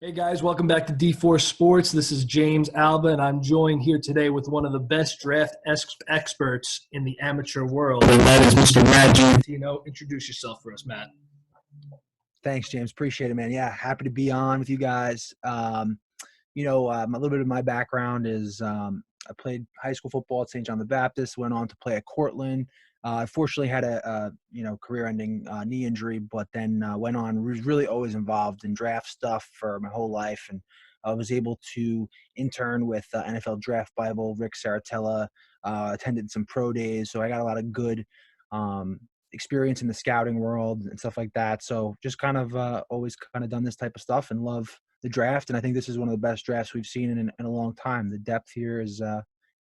Hey guys, welcome back to D4 Sports. This is James Alba, and I'm joined here today with one of the best draft experts in the amateur world, and that is Mr. Matt Giantino. Introduce yourself for us, Matt. Thanks, James. Appreciate it, man. Yeah, happy to be on with you guys. A little bit of my background is I played high school football at St. John the Baptist, went on to play at Cortland. I fortunately had a career-ending knee injury, but then went on, was really always involved in draft stuff for my whole life, and I was able to intern with NFL Draft Bible, Rick Saratella, attended some pro days, so I got a lot of good experience in the scouting world and stuff like that. So just kind of always kind of done this type of stuff and love the draft. And I think this is one of the best drafts we've seen in a long time. The depth here is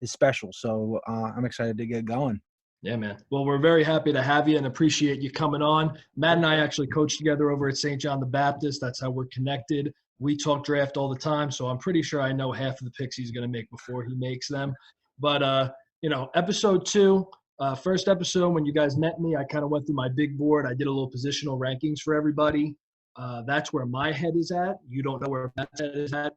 special. So I'm excited to get going. Yeah, man. Well, we're very happy to have you and appreciate you coming on. Matt and I actually coached together over at St. John the Baptist. That's how we're connected. We talk draft all the time, so I'm pretty sure I know half of the picks he's going to make before he makes them. But, episode 2, first episode, when you guys met me, I kind of went through my big board. I did a little positional rankings for everybody. That's where my head is at. You don't know where Matt's head is at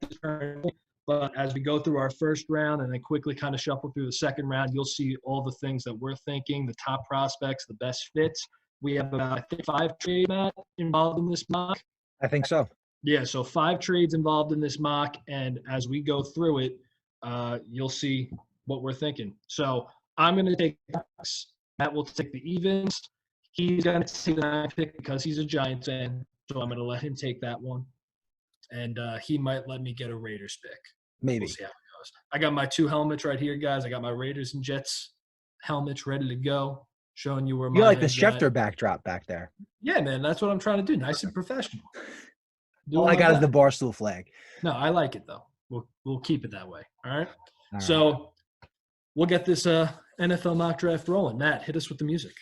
this current point. But as we go through our first round and then quickly kind of shuffle through the second round, you'll see all the things that we're thinking, the top prospects, the best fits. We have about, I think, 5 trades, Matt, involved in this mock. I think so. Yeah, so 5 trades involved in this mock. And as we go through it, you'll see what we're thinking. So I'm going to take X. Matt will take the evens. He's going to take the 9th pick because he's a Giants fan. So I'm going to let him take that one. And he might let me get a Raiders pick. Maybe. We'll see how it goes. I got my 2 helmets right here, guys. I got my Raiders and Jets helmets ready to go, showing you where my. You like the Schefter backdrop back there. Yeah, man. That's what I'm trying to do. Nice and professional. All I got is the Barstool flag. No, I like it, though. We'll keep it that way. All right? So we'll get this NFL mock draft rolling. Matt, hit us with the music.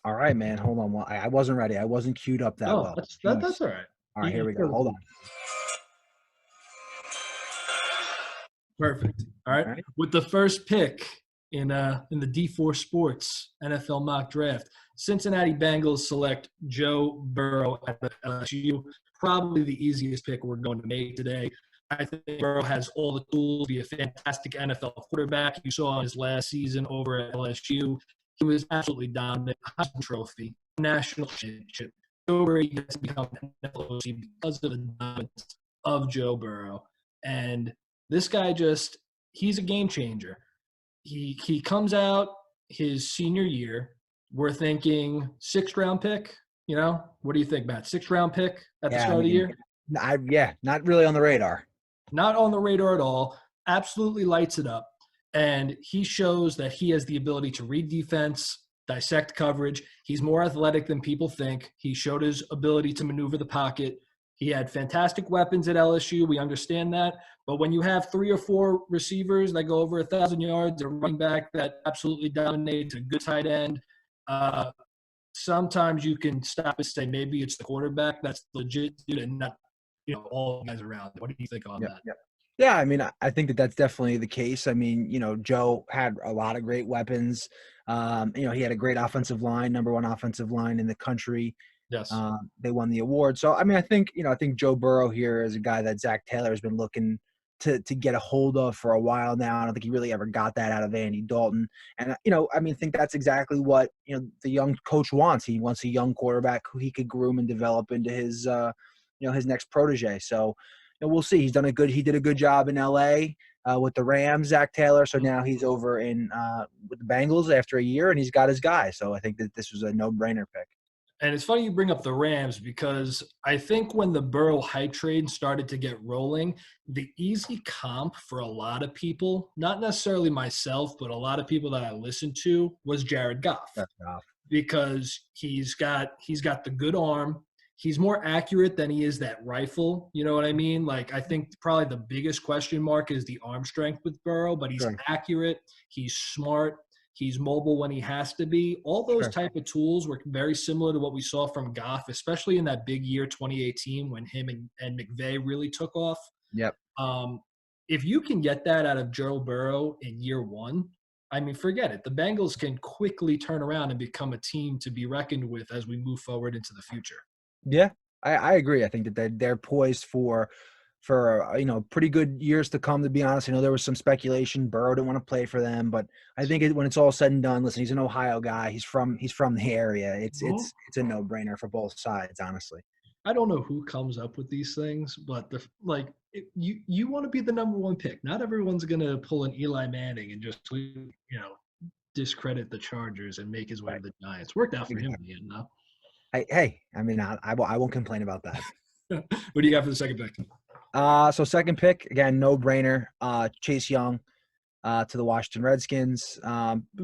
All right, man. Hold on. I wasn't ready. I wasn't queued up that well. That's all right. All right, here we go. Hold on. Perfect. All right. With the first pick in the D4 Sports NFL mock draft, Cincinnati Bengals select Joe Burrow at the LSU. Probably the easiest pick we're going to make today. I think Burrow has all the tools to be a fantastic NFL quarterback. You saw his last season over at LSU. He was absolutely dominant. Heisman Trophy, national championship. Joe Burrow has become an NFL OC because of the dominance of Joe Burrow. And this guy he's a game changer. He comes out his senior year. We're thinking 6th round pick. What do you think, Matt? 6th round pick at the start of the year? Not really on the radar. Not on the radar at all. Absolutely lights it up. And he shows that he has the ability to read defense, dissect coverage. He's more athletic than people think. He showed his ability to maneuver the pocket. He had fantastic weapons at LSU. We understand that. But when you have 3 or 4 receivers that go over 1,000 yards, a running back that absolutely dominates, a good tight end, sometimes you can stop and say maybe it's the quarterback that's legit and not all the guys around. What do you think on that? Yeah, I mean, I think that's definitely the case. I mean, Joe had a lot of great weapons. He had a great offensive line, number 1 offensive line in the country. Yes. They won the award. So, I mean, I think Joe Burrow here is a guy that Zach Taylor has been looking to get a hold of for a while now. I don't think he really ever got that out of Andy Dalton. And, I think that's exactly what, the young coach wants. He wants a young quarterback who he could groom and develop into his, his next protege. So, we'll see. He did a good job in LA with the Rams, Zach Taylor. So now he's over with the Bengals after a year, and he's got his guy. So I think that this was a no-brainer pick. And it's funny you bring up the Rams because I think when the Burrow hype train started to get rolling, the easy comp for a lot of people, not necessarily myself, but a lot of people that I listened to, was Jared Goff. That's Goff. Because he's got the good arm. He's more accurate than he is that rifle. You know what I mean? Like, I think probably the biggest question mark is the arm strength with Burrow, but he's accurate. He's smart. He's mobile when he has to be. All those type of tools were very similar to what we saw from Goff, especially in that big year 2018 when him and McVay really took off. Yep. If you can get that out of Joe Burrow in year 1, I mean, forget it. The Bengals can quickly turn around and become a team to be reckoned with as we move forward into the future. Yeah. I agree. I think that they're poised for pretty good years to come. To be honest, I know there was some speculation Burrow didn't want to play for them, but I think when it's all said and done, listen, he's an Ohio guy. He's from the area. Mhm. It's a no brainer for both sides, honestly. I don't know who comes up with these things, but you want to be the number one pick. Not everyone's gonna pull an Eli Manning and just discredit the Chargers and make his way to Right. the Giants. Worked out for him in Exactly. the end, though. Hey, I mean, I won't complain about that. What do you got for the second pick? So second pick again, no brainer. Chase Young, to the Washington Redskins.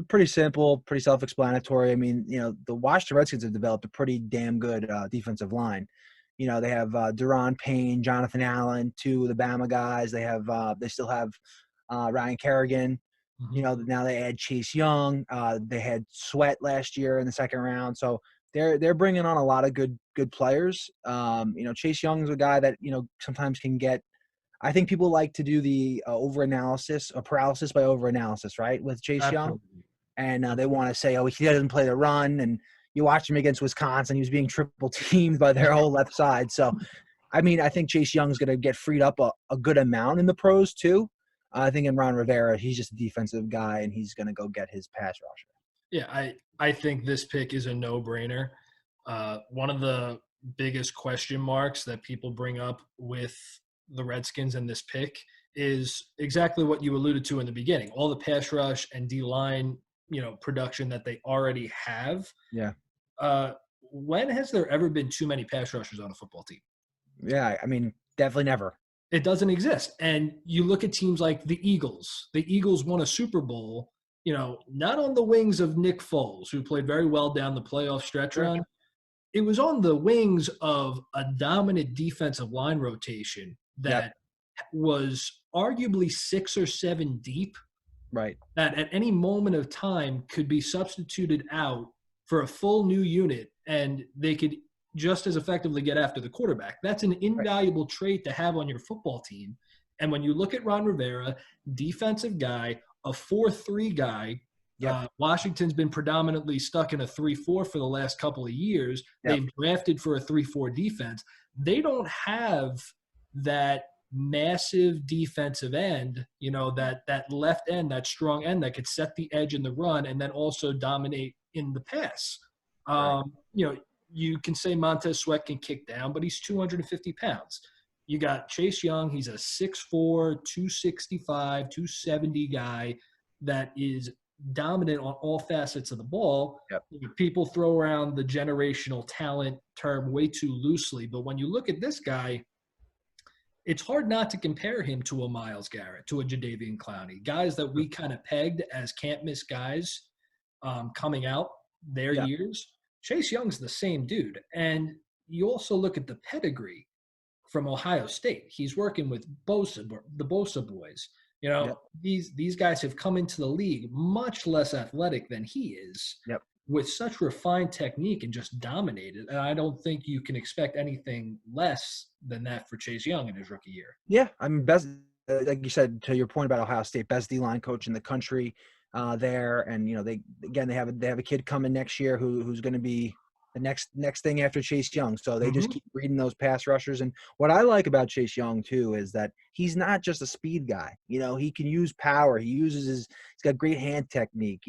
Pretty simple, pretty self-explanatory. I mean, the Washington Redskins have developed a pretty damn good defensive line. They have Deron Payne, Jonathan Allen, two of the Bama guys. They still have Ryan Kerrigan. Mhm. Now they add Chase Young. They had Sweat last year in the second round. So they're bringing on a lot of good players. Chase Young's a guy that sometimes can get. I think people like to do the over-analysis or paralysis by over-analysis, right, with Chase Young. Absolutely. And they want to say, oh, he doesn't play the run. And you watch him against Wisconsin, he was being triple teamed by their whole left side. So, I mean, I think Chase Young's going to get freed up a good amount in the pros too. I think in Ron Rivera, he's just a defensive guy, and he's going to go get his pass rusher. Yeah, I think this pick is a no-brainer. One of the biggest question marks that people bring up with the Redskins and this pick is exactly what you alluded to in the beginning. All the pass rush and D-line, production that they already have. Yeah. When has there ever been too many pass rushers on a football team? Yeah, I mean, definitely never. It doesn't exist. And you look at teams like the Eagles. The Eagles won a Super Bowl, not on the wings of Nick Foles, who played very well down the playoff stretch Sure. run. It was on the wings of a dominant defensive line rotation Yep. that was arguably 6 or 7 deep, Right. that at any moment of time could be substituted out for a full new unit, and they could just as effectively get after the quarterback. That's an invaluable trait to have on your football team. And when you look at Ron Rivera, defensive guy, a 4-3 guy, Yep. Washington's been predominantly stuck in a 3-4 for the last couple of years. Yep. They've drafted for a 3-4 defense. They don't have that massive defensive end, that left end, that strong end that could set the edge in the run and then also dominate in the pass. Right. You can say Montez Sweat can kick down, but he's 250 pounds. You got Chase Young. He's a 6'4", 265, 270 guy that is dominant on all facets of the ball. Yep. People throw around the generational talent term way too loosely, but when you look at this guy, it's hard not to compare him to a Myles Garrett, to a Jadeveon Clowney, guys that we kind of pegged as can't-miss guys coming out their years. Chase Young's the same dude. And you also look at the pedigree from Ohio State. He's working with the Bosa boys. These guys have come into the league much less athletic than he is, with such refined technique and just dominated. And I don't think you can expect anything less than that for Chase Young in his rookie year. Yeah, I mean, best, like you said, to your point about Ohio State, best D-line coach in the country there. And, they have a kid coming next year who's going to be the next thing after Chase Young. So they just keep reading those pass rushers. And what I like about Chase Young too is that he's not just a speed guy. He can use power. He's got great hand technique,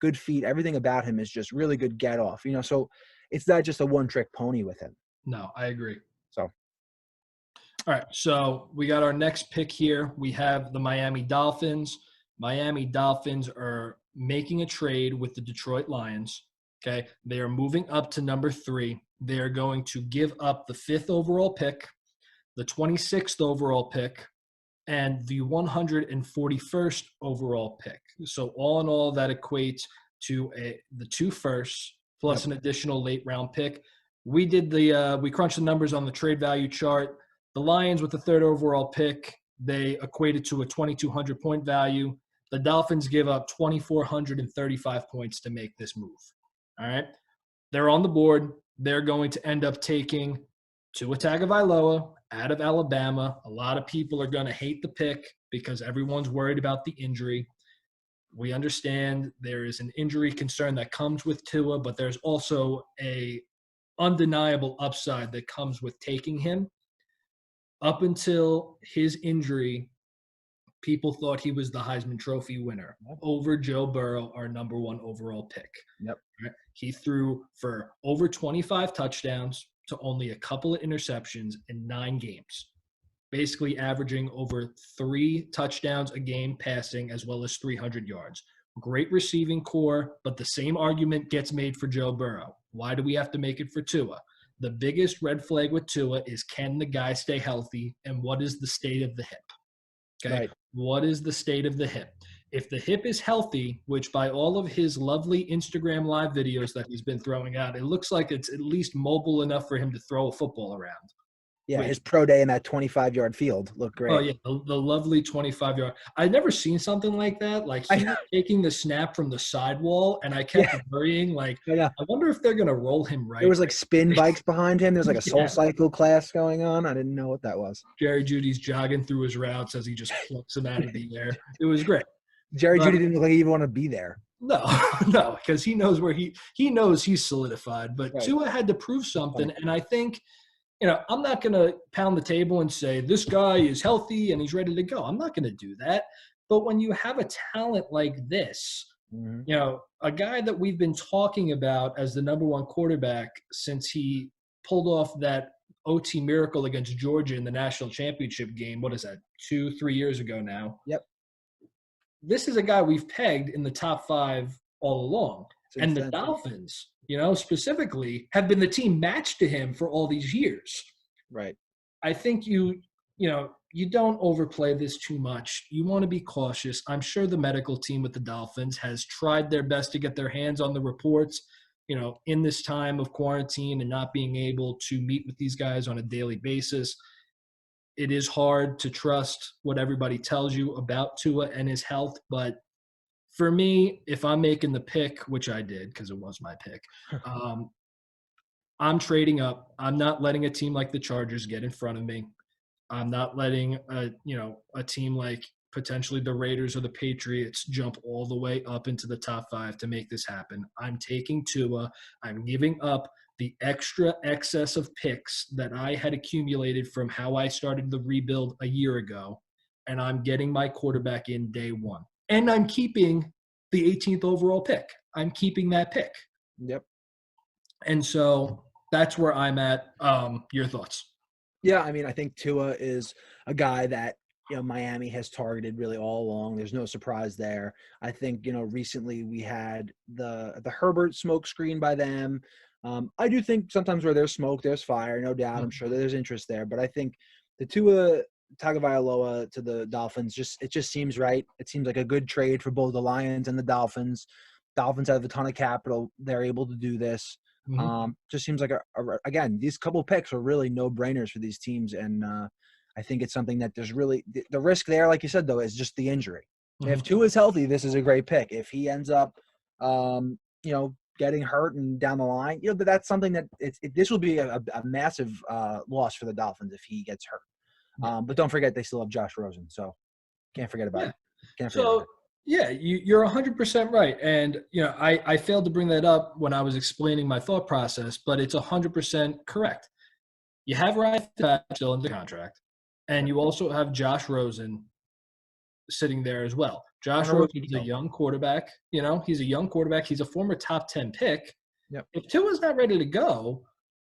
good feet. Everything about him is just really good get off, so it's not just a one-trick pony with him. No, I agree. So, all right. So we got our next pick here. We have the Miami Dolphins. Miami Dolphins are making a trade with the Detroit Lions. Okay. They are moving up to number 3. They are going to give up the 5th overall pick, the 26th overall pick, and the 141st overall pick. So all in all, that equates to the 2 firsts plus an additional late round pick. We did we crunched the numbers on the trade value chart. The Lions with the 3rd overall pick, they equated to a 2,200 point value. The Dolphins give up 2,435 points to make this move. All right. They're on the board. They're going to end up taking Tua Tagovailoa out of Alabama. A lot of people are going to hate the pick because everyone's worried about the injury. We understand there is an injury concern that comes with Tua, but there's also a undeniable upside that comes with taking him. Up until his injury, people thought he was the Heisman Trophy winner over Joe Burrow, our number 1 overall pick. Yep. Right? He threw for over 25 touchdowns to only a couple of interceptions in 9 games, basically averaging over 3 touchdowns a game passing, as well as 300 yards. Great receiving core, but the same argument gets made for Joe Burrow. Why do we have to make it for Tua? The biggest red flag with Tua is, can the guy stay healthy, and what is the state of the hip? Okay. Right. What is the state of the hip? If the hip is healthy, which by all of his lovely Instagram live videos that he's been throwing out, it looks like it's at least mobile enough for him to throw a football around. Yeah, his pro day in that 25-yard field looked great. Oh, yeah, the lovely 25-yard. I'd never seen something like that. Like, he was taking the snap from the sidewall, and I kept worrying, like, I wonder if they're going to roll him right. There was, like, spin bikes behind him. There's, like, a soul cycle class going on. I didn't know what that was. Jerry Judy's jogging through his routes as he just plucks him out of the air. It was great. Jerry Judy didn't look like he even want to be there. No, because he knows where he knows he's solidified. But Tua had to prove something, and I think – I'm not going to pound the table and say this guy is healthy and he's ready to go. I'm not going to do that. But when you have a talent like this, a guy that we've been talking about as the number 1 quarterback since he pulled off that OT miracle against Georgia in the national championship game, what is that, 2-3 years ago now? Yep. This is a guy we've pegged in the top 5 all along. And the Dolphins, specifically, have been the team matched to him for all these years. Right. I think you don't overplay this too much. You want to be cautious. I'm sure the medical team with the Dolphins has tried their best to get their hands on the reports, in this time of quarantine and not being able to meet with these guys on a daily basis. It is hard to trust what everybody tells you about Tua and his health, but for me, if I'm making the pick, which I did because it was my pick, I'm trading up. I'm not letting a team like the Chargers get in front of me. I'm not letting a team like potentially the Raiders or the Patriots jump all the way up into the top 5 to make this happen. I'm taking Tua. I'm giving up the extra excess of picks that I had accumulated from how I started the rebuild a year ago, and I'm getting my quarterback in day 1. And I'm keeping the 18th overall pick. I'm keeping that pick. Yep. And so that's where I'm at. Your thoughts? Yeah, I mean, I think Tua is a guy that, Miami has targeted really all along. There's no surprise there. I think, recently we had the Herbert smoke screen by them. I do think sometimes where there's smoke, there's fire, no doubt. I'm sure there's interest there. But I think the Tua Tagovailoa to the Dolphins, it just seems right. It seems like a good trade for both the Lions and the Dolphins. Dolphins have a ton of capital. They're able to do this. Just seems like, again, these couple picks are really no-brainers for these teams. And I think it's something that there's really – the risk there, like you said, though, is just the injury. If Tua is healthy, this is a great pick. If he ends up, getting hurt and down the line, but that's something that this will be a massive loss for the Dolphins if he gets hurt. But don't forget, they still have Josh Rosen, so can't forget about it. You're 100% right. And, I failed to bring that up when I was explaining my thought process, but it's 100% correct. You have Ryan Fitzpatrick still in the contract, and you also have Josh Rosen sitting there as well. Josh Rosen is a young quarterback. He's a young quarterback. He's a former top 10 pick. Yep. If Tua's not ready to go,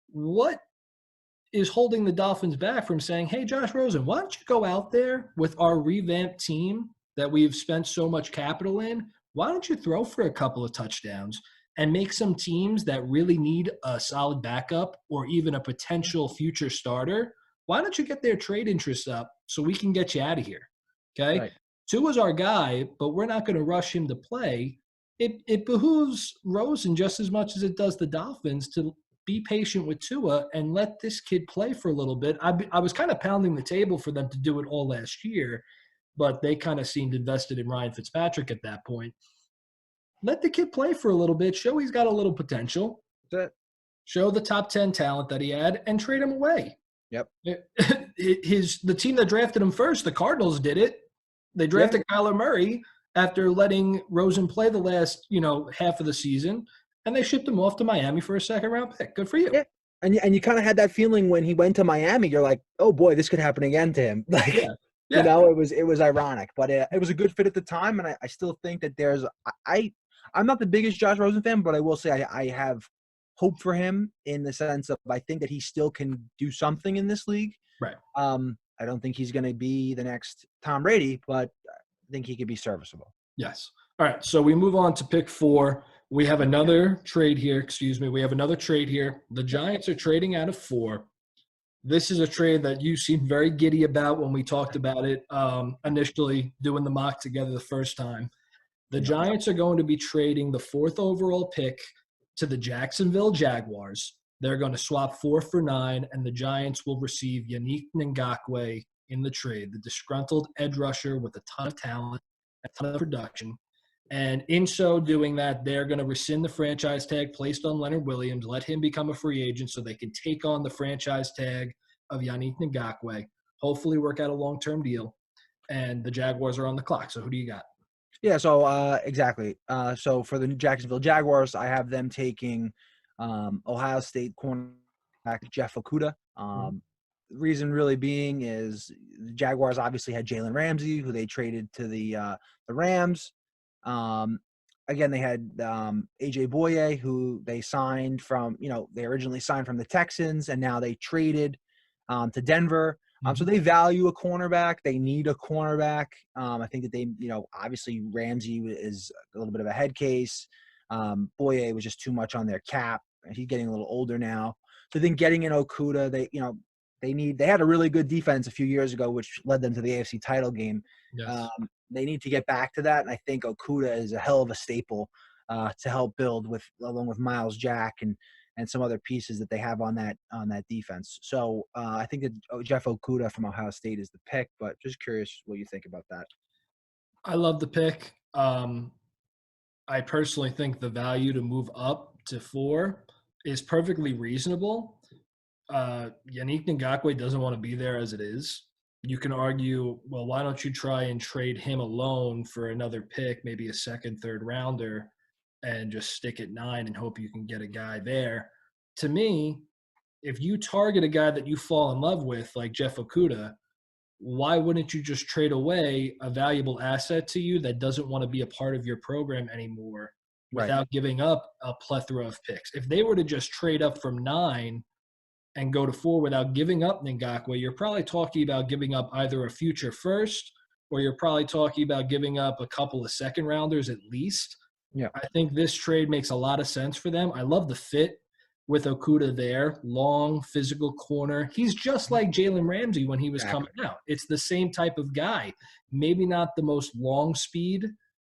what is holding the Dolphins back from saying, hey, Josh Rosen, why don't you go out there with our revamped team that we've spent so much capital in? Why don't you throw for a couple of touchdowns and make some teams that really need a solid backup or even a potential future starter? Why don't you get their trade interest up so we can get you out of here? Okay. Right. Tua's our guy, but we're not going to rush him to play. It behooves Rosen just as much as it does the Dolphins to be patient with Tua and let this kid play for a little bit. I was kind of pounding the table for them to do it all last year, but they kind of seemed invested in Ryan Fitzpatrick at that point. Let the kid play for a little bit, show he's got a little potential, show the top 10 talent that he had, and trade him away. Yep. The team that drafted him first, the Cardinals, did it. They drafted Kyler Murray after letting Rosen play the last, half of the season. and they shipped him off to Miami for a second-round pick. Good for you. Yeah. And you kind of had that feeling when he went to Miami. You're like, oh boy, this could happen again to him. Like, Yeah. Yeah. it was ironic, but it was a good fit at the time. And I still think that I'm not the biggest Josh Rosen fan, but I will say I have hope for him in the sense of I think that he still can do something in this league. Right. I don't think he's going to be the next Tom Brady, but I think he could be serviceable. Yes. All right. So we move on to pick 4. We have another trade here. Excuse me. We have another trade here. The Giants are trading out of 4. This is a trade that you seemed very giddy about when we talked about it initially, doing the mock together the first time. The Giants are going to be trading the 4th overall pick to the Jacksonville Jaguars. They're going to swap 4 for 9, and the Giants will receive Yannick Ngakoue in the trade, the disgruntled edge rusher with a ton of talent, a ton of production. And in so doing that, they're going to rescind the franchise tag placed on Leonard Williams, let him become a free agent so they can take on the franchise tag of Yannick Ngakoue, hopefully work out a long-term deal. And the Jaguars are on the clock. So who do you got? Yeah, so exactly. So for the Jacksonville Jaguars, I have them taking Ohio State cornerback Jeff Okudah. The reason really being is the Jaguars obviously had Jalen Ramsey, who they traded to the Rams. Again, they had AJ Boye, who they signed from, they originally signed from the Texans, and now they traded to Denver. So they value a cornerback. They need a cornerback. I think that they, obviously Ramsey is a little bit of a head case. Boye was just too much on their cap. He's getting a little older now. So then getting in Okudah, they had a really good defense a few years ago, which led them to the AFC title game. Yes. They need to get back to that, and I think Okudah is a hell of a staple to help build along with Miles Jack and some other pieces that they have on that defense. So I think that Jeff Okudah from Ohio State is the pick, but just curious what you think about that. I love the pick. I personally think the value to move up to 4 is perfectly reasonable. Yannick Ngakoue doesn't want to be there as it is. You can argue, well, why don't you try and trade him alone for another pick, maybe a second, third rounder, and just stick at 9 and hope you can get a guy there. To me, if you target a guy that you fall in love with, like Jeff Okudah, why wouldn't you just trade away a valuable asset to you that doesn't want to be a part of your program anymore without giving up a plethora of picks? If they were to just trade up from 9 and go to 4 without giving up Ngakoue, you're probably talking about giving up either a future first, or you're probably talking about giving up a couple of second rounders at least. Yeah, I think this trade makes a lot of sense for them. I love the fit with Okudah there, long, physical corner. He's just like Jalen Ramsey when he was coming out. It's the same type of guy. Maybe not the most long speed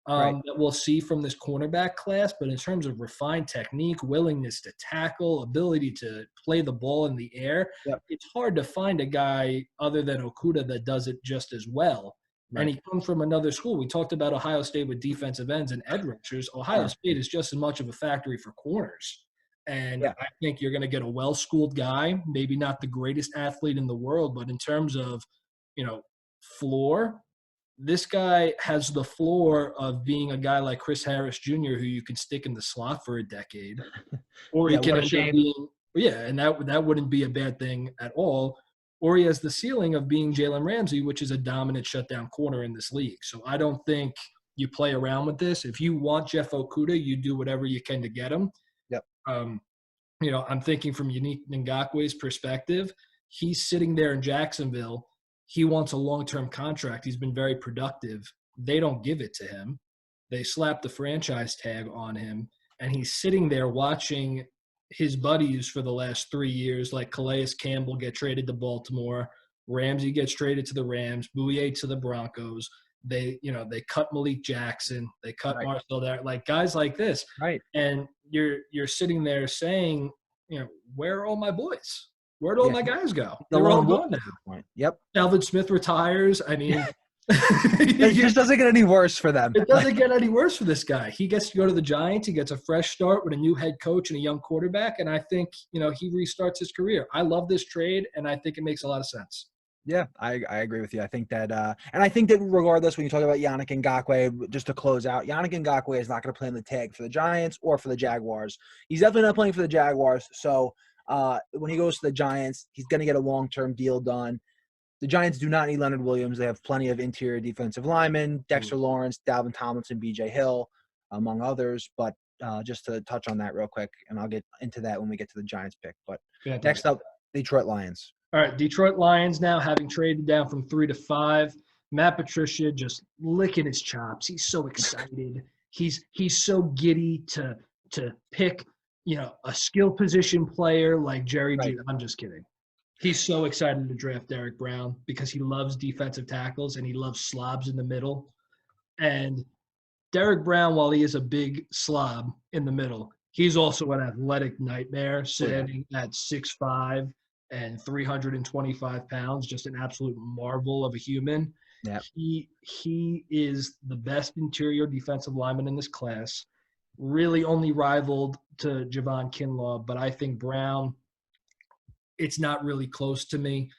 that we'll see from this cornerback class, but in terms of refined technique, willingness to tackle, ability to play the ball in the air, it's hard to find a guy other than Okudah that does it just as well. And he comes from another school. We talked about Ohio State with defensive ends and edge rushers. Ohio State is just as much of a factory for corners. And I think you're going to get a well-schooled guy, maybe not the greatest athlete in the world, but in terms of, floor, this guy has the floor of being a guy like Chris Harris Jr., who you can stick in the slot for a decade. Or he can end up being – and that wouldn't be a bad thing at all. Or he has the ceiling of being Jalen Ramsey, which is a dominant shutdown corner in this league. So I don't think you play around with this. If you want Jeff Okudah, you do whatever you can to get him. Yep. I'm thinking from Yannick Ngakoue's perspective, he's sitting there in Jacksonville. He wants a long-term contract. He's been very productive. They don't give it to him. They slap the franchise tag on him, and he's sitting there watching his buddies for the last 3 years, like Calais Campbell get traded to Baltimore, Ramsey gets traded to the Rams, Bouye to the Broncos. They cut Malik Jackson, they cut Marcel there, like guys like this. Right. And you're sitting there saying, where are all my boys? Where'd all my guys go? They're all gone now. Yep. Alvin Smith retires. I mean, it just doesn't get any worse for them. It doesn't get any worse for this guy. He gets to go to the Giants. He gets a fresh start with a new head coach and a young quarterback. And I think, he restarts his career. I love this trade, and I think it makes a lot of sense. Yeah, I agree with you. I think that, and I think that regardless, when you talk about Yannick Ngakoue, just to close out, Yannick Ngakoue is not going to play in the tag for the Giants or for the Jaguars. He's definitely not playing for the Jaguars. So when he goes to the Giants, he's going to get a long-term deal done. The Giants do not need Leonard Williams. They have plenty of interior defensive linemen, Dexter Lawrence, Dalvin Tomlinson, B.J. Hill, among others. But just to touch on that real quick, and I'll get into that when we get to the Giants pick. But next up, Detroit Lions. All right, Detroit Lions now having traded down from 3 to 5. Matt Patricia just licking his chops. He's so excited. He's so giddy to pick, a skill position player like Jerry G. I'm just kidding. He's so excited to draft Derek Brown because he loves defensive tackles and he loves slobs in the middle. And Derek Brown, while he is a big slob in the middle, he's also an athletic nightmare, standing at 6'5" and 325 pounds, just an absolute marvel of a human. Yep. He is the best interior defensive lineman in this class, really only rivaled to Javon Kinlaw, but I think Brown, it's not really close to me.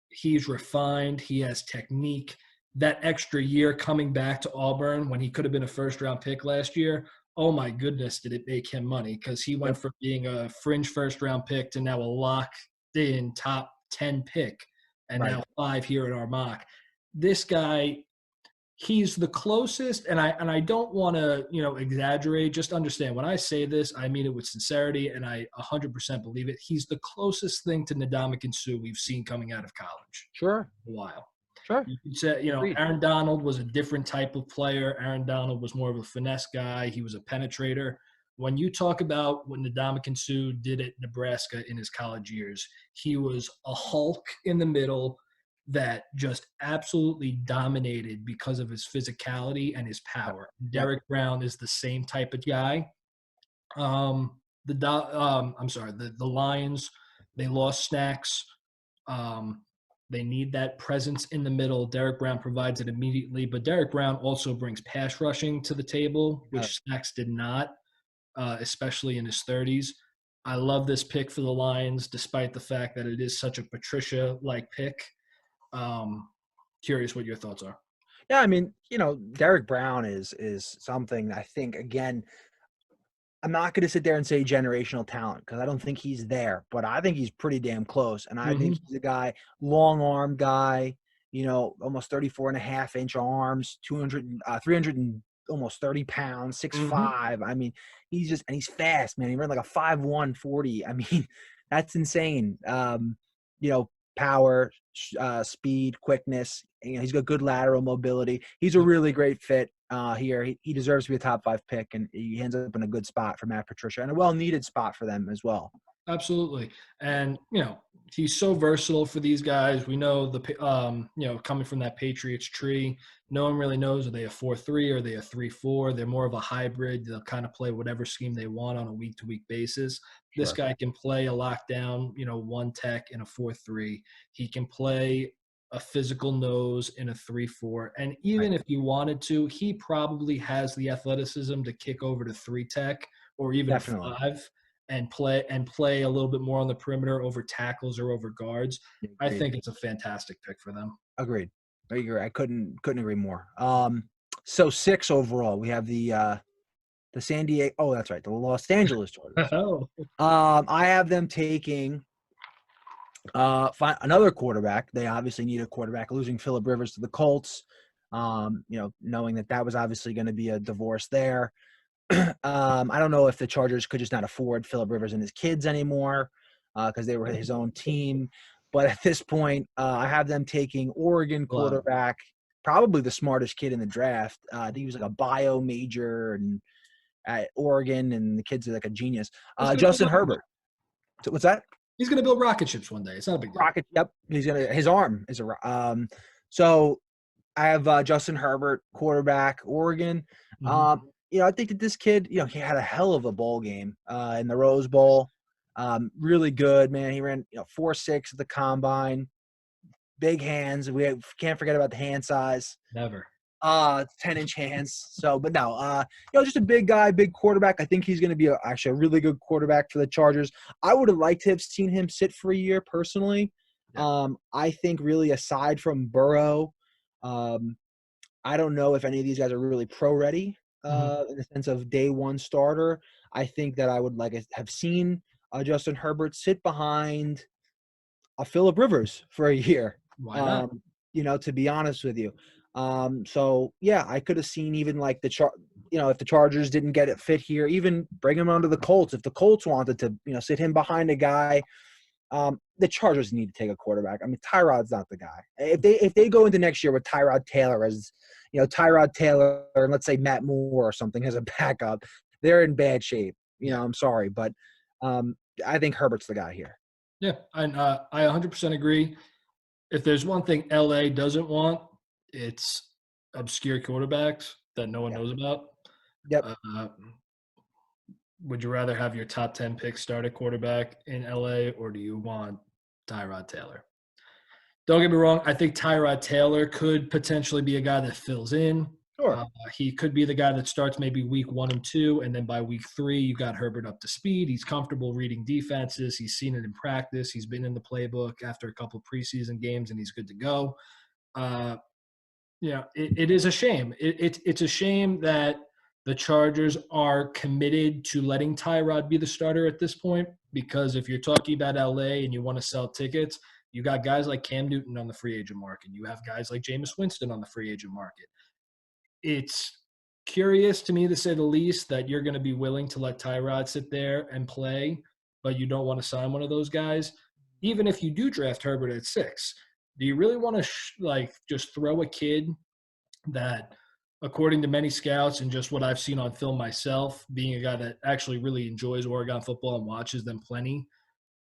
He's refined. He has technique. That extra year coming back to Auburn when he could have been a first-round pick last year, oh my goodness, did it make him money, because he went from being a fringe first-round pick to now a locked-in top 10 pick, and now 5 here in our mock. This guy, he's the closest, and I don't want to exaggerate. Just understand, when I say this, I mean it with sincerity, and I 100% believe it. He's the closest thing to Ndamukong Suh we've seen coming out of college. Sure. A while. Sure. You could say, Aaron Donald was a different type of player. Aaron Donald was more of a finesse guy. He was a penetrator. When you talk about what Ndamukong Suh did at Nebraska in his college years, he was a Hulk in the middle that just absolutely dominated because of his physicality and his power. Derek Brown is the same type of guy. The Lions, they lost Snacks. They need that presence in the middle. Derek Brown provides it immediately, but Derek Brown also brings pass rushing to the table, which Snacks did not, especially in his 30s. I love this pick for the Lions, despite the fact that it is such a Patricia-like pick. Curious what your thoughts are. Yeah, I mean, Derek Brown is something I think, again, I'm not going to sit there and say generational talent because I don't think he's there, but I think he's pretty damn close. And I think he's a guy, long arm guy, almost 34.5-inch arms, 300 and almost 30 pounds, 6'5". I mean, and he's fast, man. He ran like a 5'1" 40. I mean, that's insane. Power, speed, quickness. He's got good lateral mobility. He's a really great fit here. He deserves to be a top 5 pick, and he ends up in a good spot for Matt Patricia and a well-needed spot for them as well. Absolutely. And, he's so versatile for these guys. We know coming from that Patriots tree, no one really knows, are they a 4-3 or are they a 3-4? They're more of a hybrid. They'll kind of play whatever scheme they want on a week-to-week basis. Sure. This guy can play a lockdown, one tech in a 4-3. He can play a physical nose in a 3-4. And even if he wanted to, he probably has the athleticism to kick over to 3 tech or even a 5 and play a little bit more on the perimeter over tackles or over guards. Agreed. I think it's a fantastic pick for them. Agreed. I couldn't agree more. So 6 overall, we have the San Diego. Oh, that's right, the Los Angeles Chargers. I have them taking another quarterback. They obviously need a quarterback. Losing Phillip Rivers to the Colts, knowing that was obviously going to be a divorce there. I don't know if the Chargers could just not afford Phillip Rivers and his kids anymore because they were his own team. But at this point, I have them taking Oregon quarterback, probably the smartest kid in the draft. He was like a bio major and at Oregon, and the kid's like a genius. Justin Herbert. What's that? He's going to build rocket ships one day. It's not a big deal. Rocket. Yep. His arm is a. So I have Justin Herbert, quarterback, Oregon. I think that this kid, he had a hell of a bowl game in the Rose Bowl. Really good, man. He ran 4.6 at the combine. Big hands. We can't forget about the hand size. Never. 10-inch hands. So, but no, just a big guy, big quarterback. I think he's going to be actually a really good quarterback for the Chargers. I would have liked to have seen him sit for a year personally. Yeah. I think really aside from Burrow, um, I don't know if any of these guys are really pro ready Mhm. in the sense of day one starter. I think that I would like have seen Justin Herbert sit behind a Phillip Rivers for a year. Why not? Um, to be honest with you. So yeah, I could have seen even like if the Chargers didn't get it fit here, even bring him onto the Colts. If the Colts wanted to, sit him behind a guy, the Chargers need to take a quarterback. I mean, Tyrod's not the guy. If they go into next year with Tyrod Taylor as, Tyrod Taylor and let's say Matt Moore or something as a backup, they're in bad shape. Yeah. I'm sorry, but I think Herbert's the guy here. Yeah. And I 100% agree. If there's one thing LA doesn't want, it's obscure quarterbacks that no one Yeah. knows about. Yep. Uh, would you rather have your top 10 picks start at quarterback in LA, or do you want Tyrod Taylor? Don't get me wrong. I think Tyrod Taylor could potentially be a guy that fills in. Sure. Uh, he could be the guy that starts maybe week 1 and 2, and then by week 3, you got Herbert up to speed. He's comfortable reading defenses. He's seen it in practice. He's been in the playbook after a couple preseason games, and he's good to go. Uh, it is a shame. It's a shame that the Chargers are committed to letting Tyrod be the starter at this point, because if you're talking about LA and you want to sell tickets, you got guys like Cam Newton on the free agent market. You have guys like Jameis Winston on the free agent market. It's curious to me, to say the least, that you're going to be willing to let Tyrod sit there and play, but you don't want to sign one of those guys. Even if you do draft Herbert at 6, do you really want to just throw a kid that, according to many scouts and just what I've seen on film myself, being a guy that actually really enjoys Oregon football and watches them plenty,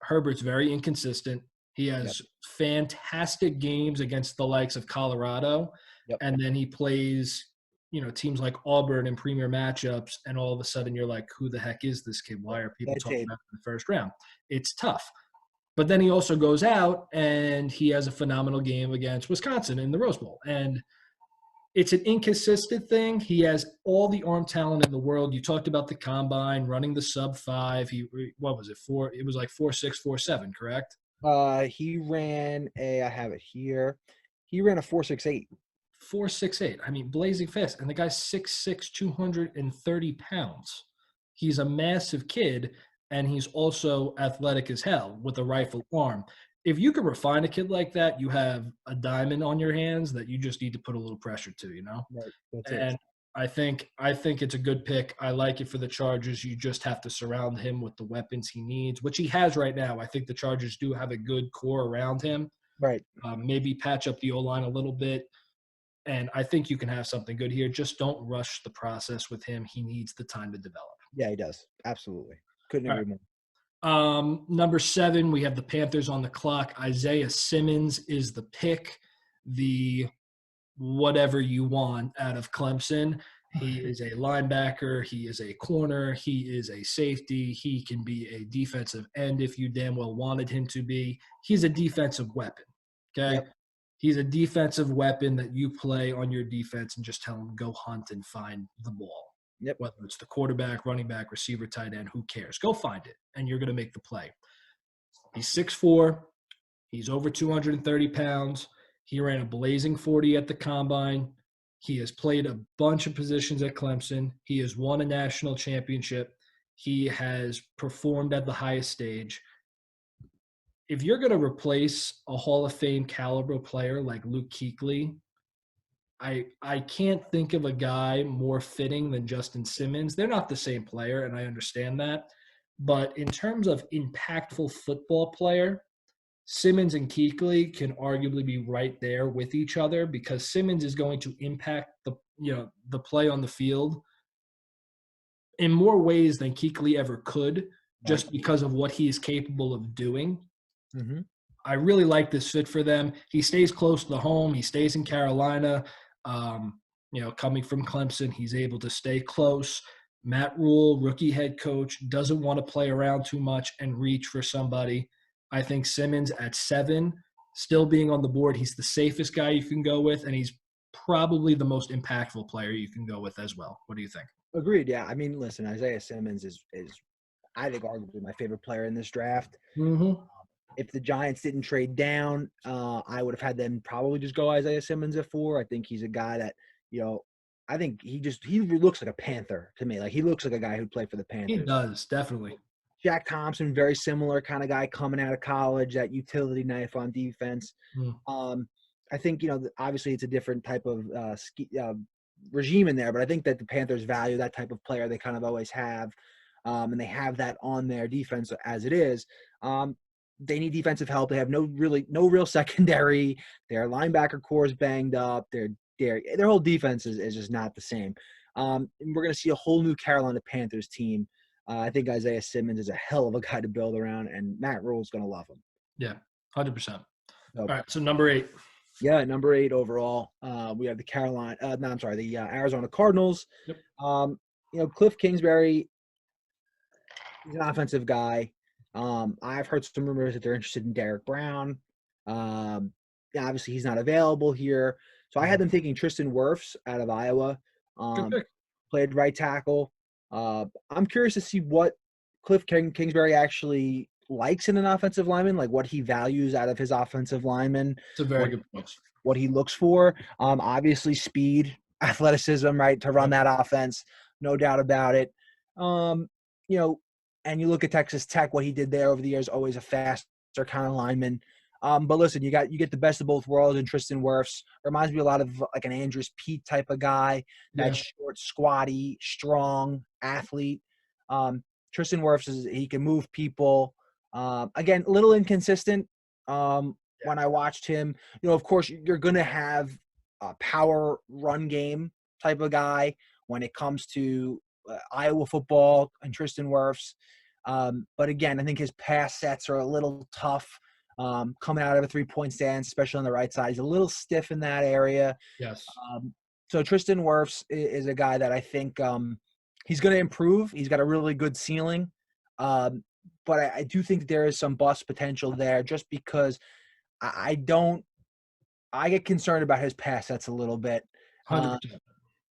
Herbert's very inconsistent. He Yep. has fantastic games against the likes of Colorado, Yep. and then he plays, teams like Auburn in premier matchups, and all of a sudden you're like, who the heck is this kid? Why are people Bad talking tape. about him in the first round? It's tough. But then he also goes out and he has a phenomenal game against Wisconsin in the Rose Bowl. And it's an inconsistent thing. He has all the arm talent in the world. You talked about the combine, running the sub-5. What was it, 4? It was like 4.6, 4.7, correct? He ran I have it here. He ran a 4.68. 4.68. I mean, blazing fast. And the guy's 6'6", 230 pounds. He's a massive kid, and he's also athletic as hell with a rifle arm. If you could refine a kid like that, you have a diamond on your hands that you just need to put a little pressure to. Right. That's it. And I think it's a good pick. I like it for the Chargers. You just have to surround him with the weapons he needs, which he has right now. I think the Chargers do have a good core around him. Right. Maybe patch up the O-line a little bit, and I think you can have something good here. Just don't rush the process with him. He needs the time to develop. Yeah, he does. Absolutely. Couldn't All agree right. more. Number 7, we have the Panthers on the clock. Isaiah Simmons is the pick. The whatever you want out of Clemson. He is a linebacker. He is a corner. He is a safety. He can be a defensive end if you damn well wanted him to be. He's a defensive weapon. Okay. Yep. He's a defensive weapon that you play on your defense and just tell him, go hunt and find the ball. Yep. Whether it's the quarterback, running back, receiver, tight end, who cares? Go find it, and you're going to make the play. He's 6'4". He's over 230 pounds. He ran a blazing 40 at the combine. He has played a bunch of positions at Clemson. He has won a national championship. He has performed at the highest stage. If you're going to replace a Hall of Fame caliber player like Luke Kuechly, I can't think of a guy more fitting than Justin Simmons. They're not the same player, and I understand that. But in terms of impactful football player, Simmons and Kuechly can arguably be right there with each other, because Simmons is going to impact the play on the field in more ways than Kuechly ever could, Right. just because of what he is capable of doing. Mm-hmm. I really like this fit for them. He stays close to home. He stays in Carolina. Coming from Clemson, he's able to stay close. Matt Rule, rookie head coach, doesn't want to play around too much and reach for somebody. I think Simmons at 7, still being on the board, he's the safest guy you can go with, and he's probably the most impactful player you can go with as well. What do you think? Agreed. Yeah. I mean, listen, Isaiah Simmons is I think arguably my favorite player in this draft. Mm-hmm. If the Giants didn't trade down, I would have had them probably just go Isaiah Simmons at 4. I think he's a guy that, I think he looks like a Panther to me. Like he looks like a guy who'd play for the He Panthers. does, definitely. Jack Thompson, very similar kind of guy coming out of college, that utility knife on defense. Mm. I think, obviously it's a different type of regime in there, but I think that the Panthers value that type of player. They kind of always have, and they have that on their defense as it is. They need defensive help. They have no real secondary. Their linebacker core is banged up. Their whole defense is just not the same. And we're going to see a whole new Carolina Panthers team. I think Isaiah Simmons is a hell of a guy to build around, and Matt Rule's going to love him. Yeah, 100%. So, all right, so number 8. Yeah, number 8 overall. We have the Arizona Cardinals. Yep. Cliff Kingsbury, he's an offensive guy. I've heard some rumors that they're interested in Derek Brown. Obviously, he's not available here. So I had them taking Tristan Wirfs out of Iowa. Good pick. Played right tackle. I'm curious to see what Cliff Kingsbury actually likes in an offensive lineman, like what he values out of his offensive lineman. It's a very good point. What he looks for. Obviously, speed, athleticism, right, to run that offense. No doubt about it. And you look at Texas Tech, what he did there over the years, always a faster kind of lineman. But listen, you get the best of both worlds in Tristan Wirfs. Reminds me a lot of like an Andrews Pete type of guy. That's short, squatty, strong athlete. Tristan Wirfs he can move people. Again, a little inconsistent. When I watched him, of course, you're going to have a power run game type of guy when it comes to Iowa football and Tristan Wirfs. But again, I think his pass sets are a little tough. Coming out of a 3-point stance, especially on the right side. He's a little stiff in that area. Yes. So Tristan Wirfs is a guy that I think he's going to improve. He's got a really good ceiling. But I do think that there is some bust potential there just because I get concerned about his pass sets a little bit. 100%.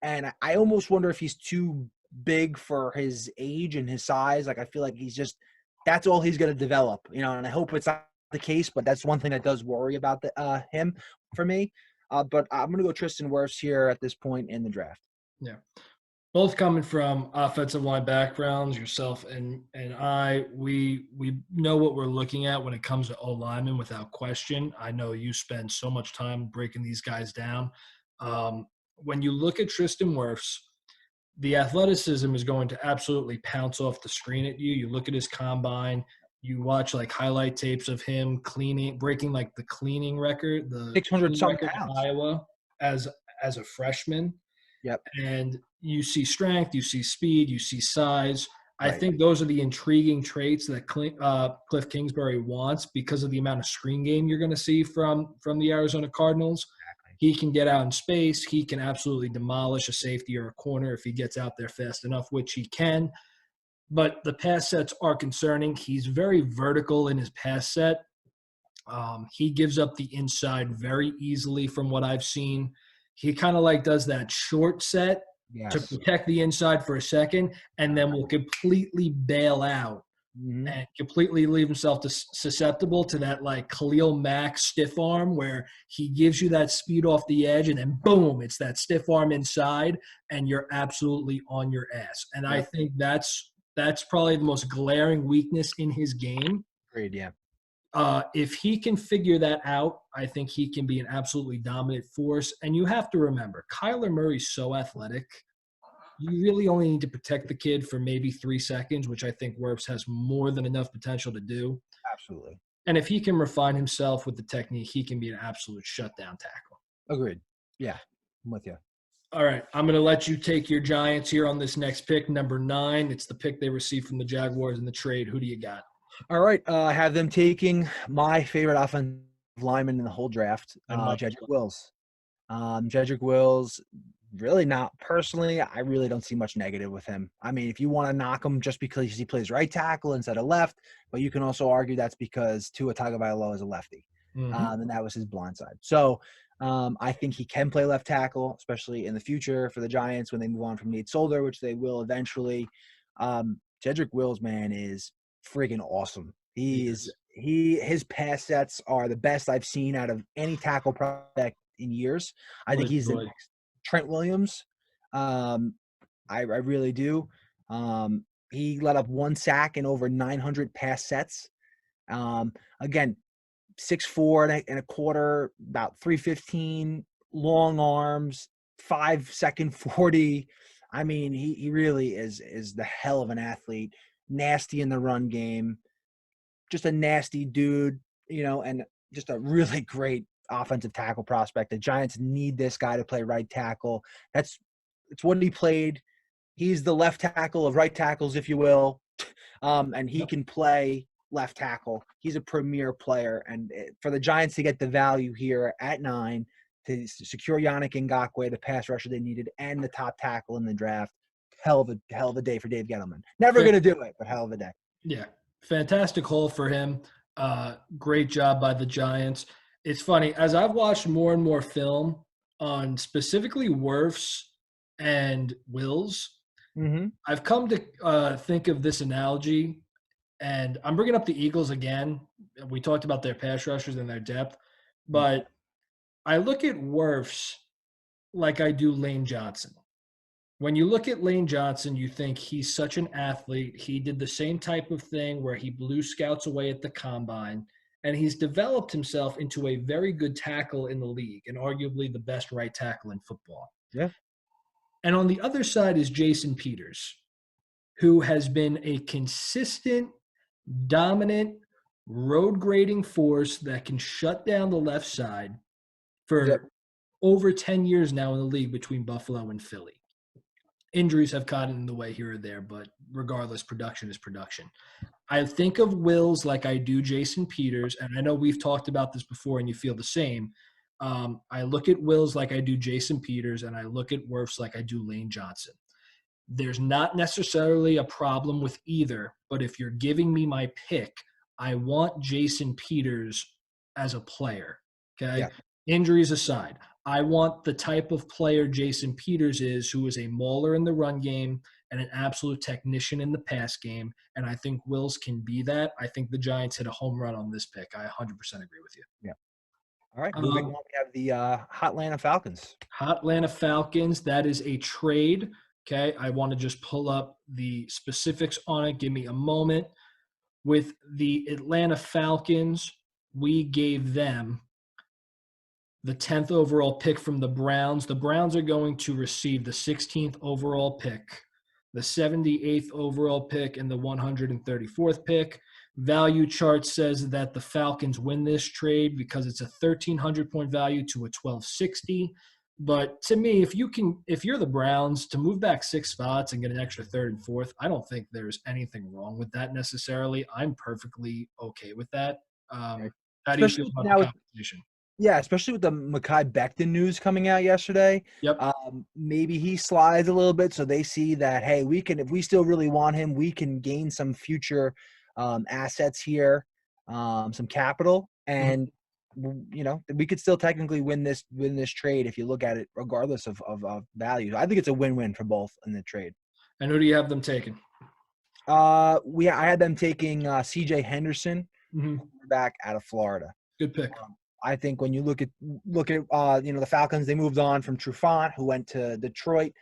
And I almost wonder if he's too big for his age and his size. Like I feel like that's all he's going to develop, and I hope it's not the case, but that's one thing that does worry about him for me. But I'm going to go Tristan Wirfs here at this point in the draft. Yeah. Both coming from offensive line backgrounds, yourself and I, we know what we're looking at when it comes to O-linemen without question. I know you spend so much time breaking these guys down. When you look at Tristan Wirfs, the athleticism is going to absolutely pounce off the screen at you. You look at his combine, you watch like highlight tapes of him breaking like the cleaning record, the 600 some record pounds in Iowa as a freshman. Yep. And you see strength, you see speed, you see size. Right. I think those are the intriguing traits that Cliff Kingsbury wants because of the amount of screen game you're going to see from the Arizona Cardinals. Exactly. He can get out in space. He can absolutely demolish a safety or a corner if he gets out there fast enough, which he can. But the pass sets are concerning. He's very vertical in his pass set. He gives up the inside very easily from what I've seen. He kind of like does that short set to protect the inside for a second, and then will completely bail out and completely leave himself susceptible to that like Khalil Mack stiff arm where he gives you that speed off the edge and then boom, it's that stiff arm inside and you're absolutely on your ass. And I think that's probably the most glaring weakness in his game. Great, yeah. If he can figure that out, I think he can be an absolutely dominant force. And you have to remember, Kyler Murray's so athletic. You really only need to protect the kid for maybe 3 seconds, which I think Wirfs has more than enough potential to do. Absolutely. And if he can refine himself with the technique, he can be an absolute shutdown tackle. Agreed. Yeah, I'm with you. All right, I'm going to let you take your Giants here on this next pick, number 9. It's the pick they received from the Jaguars in the trade. Who do you got? All right, I have them taking my favorite offensive lineman in the whole draft, Jedrick Wills. Jedrick Wills, really not personally, I really don't see much negative with him. I mean, if you want to knock him just because he plays right tackle instead of left, but you can also argue that's because Tua Tagovailoa is a lefty, and that was his blind side. So I think he can play left tackle, especially in the future for the Giants when they move on from Nate Solder, which they will eventually. Jedrick Wills, man, is friggin' awesome. He His pass sets are the best I've seen out of any tackle prospect in years. I What think a he's the joy. next Trent Williams. I really do. He let up 1 sack in over 900 pass sets. Again, 6'4" and a quarter, about 315, long arms, 5-second 40. I mean, he really is the hell of an athlete. Nasty in the run game, just a nasty dude, and just a really great offensive tackle prospect. The Giants need this guy to play right tackle. It's what he played. He's the left tackle of right tackles, if you will, and he Yep. can play left tackle. He's a premier player, and for the Giants to get the value here at 9 to secure Yannick Ngakoue, the pass rusher they needed, and the top tackle in the draft, hell of a day for Dave Gettleman. Never Fan- going to do it, but hell of a day. Yeah, fantastic haul for him. Great job by the Giants. It's funny, as I've watched more and more film on specifically Wirfs and Wills, Mm-hmm. I've come to think of this analogy, and I'm bringing up the Eagles again. We talked about their pass rushers and their depth, but I look at Wirfs like I do Lane Johnson. When you look at Lane Johnson, you think he's such an athlete. He did the same type of thing where he blew scouts away at the combine, and he's developed himself into a very good tackle in the league and arguably the best right tackle in football. Yeah. And on the other side is Jason Peters, who has been a consistent, dominant, road grading force that can shut down the left side Yep. for over 10 years now in the league between Buffalo and Philly. Injuries have gotten in the way here or there, but regardless, production is production. I think of Wills like I do Jason Peters, and I know we've talked about this before and you feel the same. I look at Wills like I do Jason Peters, and I look at Wirfs like I do Lane Johnson. There's not necessarily a problem with either, but if you're giving me my pick, I want Jason Peters as a player. Okay. Yeah. Injuries aside, I want the type of player Jason Peters is, who is a mauler in the run game and an absolute technician in the pass game. And I think Wills can be that. I think the Giants hit a home run on this pick. I 100% agree with you. Yeah. All right. Moving on, we have the Hot Atlanta Falcons. Hot Atlanta Falcons. That is a trade. Okay. I want to just pull up the specifics on it. Give me a moment. With the Atlanta Falcons, we gave them the 10th overall pick from the Browns. The Browns are going to receive the 16th overall pick, the 78th overall pick, and the 134th pick. Value chart says that the Falcons win this trade because it's a 1,300 point value to a 1,260. But to me, if you're the Browns, to move back 6 spots and get an extra 3rd and 4th, I don't think there's anything wrong with that necessarily. I'm perfectly okay with that. How do you feel Especially about now the with competition? Yeah, especially with the Mekhi Becton news coming out yesterday. Yep. Maybe he slides a little bit, so they see that, hey, if we still really want him, we can gain some future assets here, some capital, Mhm. and we could still technically win this trade if you look at it, regardless of value. I think it's a win-win for both in the trade. And who do you have them taking? I had them taking C.J. Henderson, Mm-hmm. back out of Florida. Good pick. I think when you look at the Falcons, they moved on from Trufant, who went to Detroit.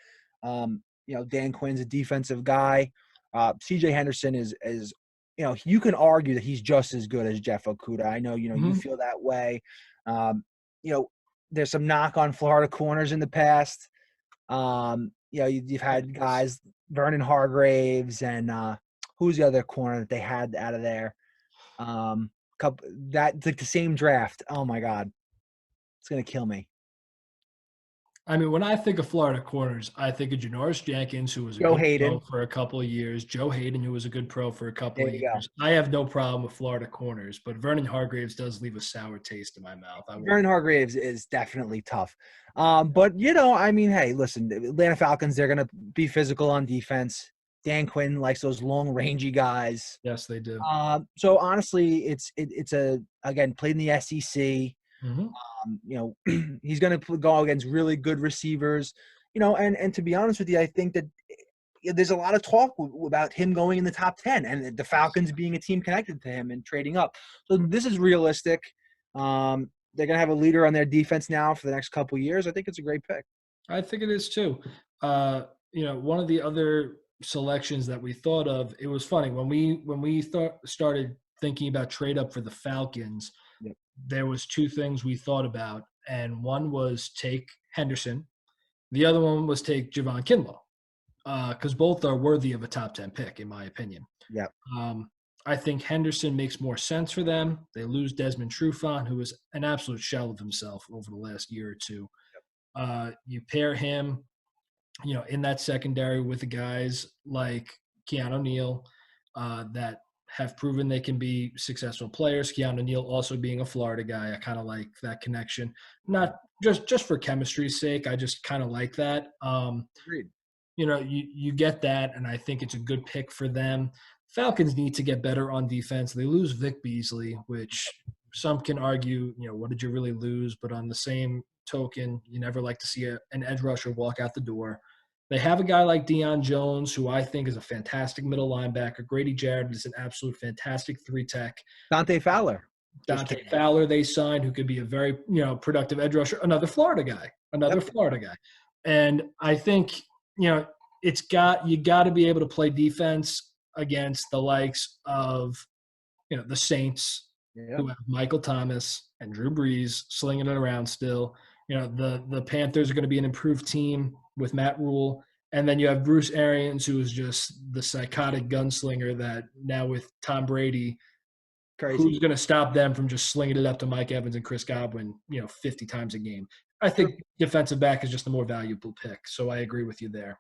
Dan Quinn's a defensive guy. C.J. Henderson is you can argue that he's just as good as Jeff Okudah. I know you Mhm. feel that way. There's some knock on Florida corners in the past. You've had guys, Vernon Hargraves, and who's the other corner that they had out of there? That's like the same draft. Oh my God, it's gonna kill me. I mean, when I think of Florida corners, I think of Janoris Jenkins, who was a Joe good pro Hayden. for a couple of years. Joe Hayden, who was a good pro for a couple There of you go. years. I have no problem with Florida corners, but Vernon Hargraves does leave a sour taste in my mouth. Vernon Hargraves is definitely tough. But hey, listen, Atlanta Falcons, they're gonna be physical on defense. Dan Quinn likes those long, rangy guys. Yes, they do. So honestly, it's again, played in the SEC. Mm-hmm. He's going to go against really good receivers, and to be honest with you, I think that, there's a lot of talk about him going in the top 10 and the Falcons being a team connected to him and trading up. So this is realistic. They're going to have a leader on their defense now for the next couple of years. I think it's a great pick. I think it is too. One of the other selections that we thought of, it was funny when we started thinking about trade up for the Falcons. Yep. There was two things we thought about, and one was take Henderson, the other one was take Javon Kinlaw, because both are worthy of a top 10 pick in my opinion. Yeah. I think Henderson makes more sense for them. They lose Desmond Trufant, who was an absolute shell of himself over the last year or two. You pair him, in that secondary with the guys like Keanu Neal that have proven they can be successful players. Keanu Neal also being a Florida guy. I kind of like that connection. Not just for chemistry's sake. I just kind of like that. Agreed. You get that, and I think it's a good pick for them. Falcons need to get better on defense. They lose Vic Beasley, which some can argue, what did you really lose? But on the same token, you never like to see an edge rusher walk out the door. They have a guy like Deion Jones, who I think is a fantastic middle linebacker. Grady Jarrett is an absolute fantastic 3-tech. Dante Fowler. They signed, who could be a very, productive edge rusher. Another Florida guy. And I think, you got to be able to play defense against the likes of, the Saints, who have Michael Thomas and Drew Brees slinging it around still. The Panthers are going to be an improved team with Matt Rule. And then you have Bruce Arians, who is just the psychotic gunslinger that now with Tom Brady, crazy. Who's going to stop them from just slinging it up to Mike Evans and Chris Godwin, 50 times a game. I think defensive back is just a more valuable pick. So I agree with you there.